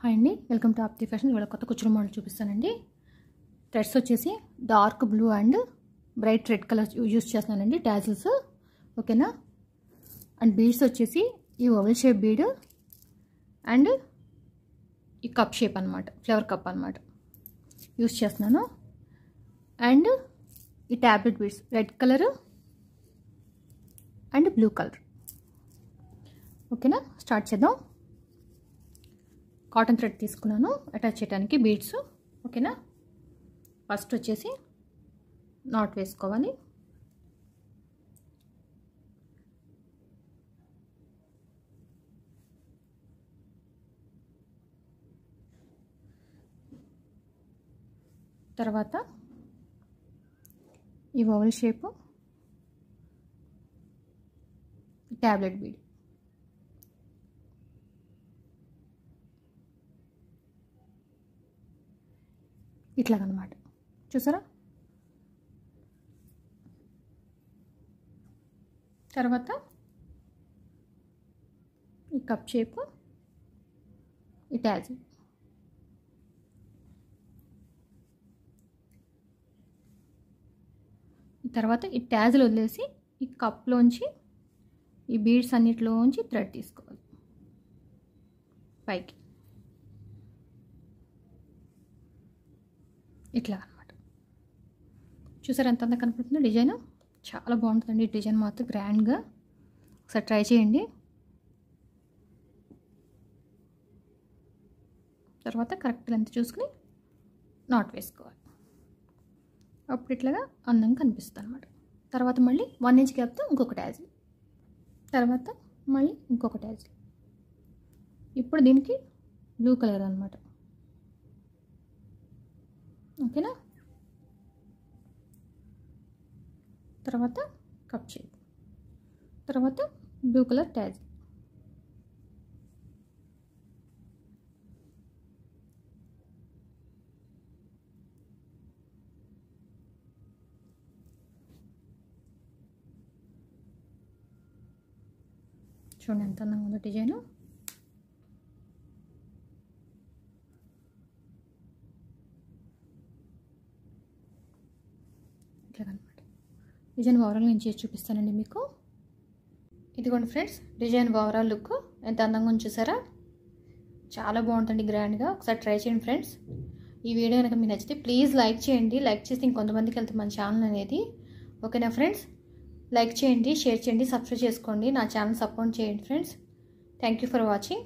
Hi అండి, welcome to ఆప్తి fashion. ఇవాళ కొత్త కుచ్చుల మోడల్ చూపిస్తానండి. థ్రెడ్స్ వచ్చేసి dark blue and bright red colour use చేస్తున్నానండి, టాజిల్స్. ఓకేనా. అండ్ బీడ్స్ వచ్చేసి ఈ ఓవెల్ షేప్ బీడ్ అండ్ ఈ కప్ షేప్ అనమాట, ఫ్లవర్ కప్ అనమాట యూజ్ చేస్తున్నాను. అండ్ ఈ tablet beads red colour and blue colour. ఓకేనా, స్టార్ట్ చేద్దాం. కాటన్ థ్రెడ్ తీసుకున్నాను అటాచ్ చేయడానికి బీడ్స్. ఓకేనా. ఫస్ట్ వచ్చేసి నాట్ వేసుకోవాలి. తర్వాత ఈ ఓవెల్ షేప్ ట్యాబ్లెట్ బీడ్, ఇట్లాగనమాట. చూసారా. తర్వాత ఈ కప్ షేప్ ఈ ట్యాజిల్, తర్వాత ఈ ట్యాజిల్ వదిలేసి ఈ కప్లోంచి ఈ బీడ్స్ అన్నిటిలోంచి థ్రెడ్ తీసుకోవాలి పైకి, ఇట్లా అనమాట. చూసారు ఎంత అంతా కనపడుతుంది డిజైన్. చాలా బాగుంటుందండి ఈ డిజైన్ మాత్రం, గ్రాండ్గా. ఒకసారి ట్రై చేయండి. తర్వాత కరెక్ట్ లెంత్ చూసుకుని నాట్ వేసుకోవాలి. అప్పుడు ఇట్లాగా అందంగా కనిపిస్తుంది అనమాట. తర్వాత మళ్ళీ 1 ఇంచ్ గ్యాప్తో ఇంకొక ట్యాజిల్, తర్వాత మళ్ళీ ఇంకొక ట్యాజిల్. ఇప్పుడు దీనికి బ్లూ కలర్ అనమాట. ఓకేనా. తర్వాత కప్ షేప్, తర్వాత బ్లూ కలర్ ట్యాజిల్. చూడండి ఎంత అందంగా ఉందో డిజైను. ఇట్లాగనమాట. డిజైన్ ఓవరాల్ నేను చేసి చూపిస్తానండి మీకు. ఇదిగోండి ఫ్రెండ్స్, డిజైన్ ఓవరాల్ లుక్ ఎంత అందంగా ఉంది చూసారా. చాలా బాగుంటుంది గ్రాండ్గా. ఒకసారి ట్రై చేయండి ఫ్రెండ్స్. ఈ వీడియో కనుక మీకు నచ్చితే ప్లీజ్ లైక్ చేయండి. లైక్ చేస్తే ఇంకొంతమందికి వెళ్తే మన ఛానల్ అనేది. ఓకేనా ఫ్రెండ్స్. లైక్ చేయండి, షేర్ చేయండి, సబ్స్క్రైబ్ చేసుకోండి. నా ఛానల్ సపోర్ట్ చేయండి friends. Thank you for watching.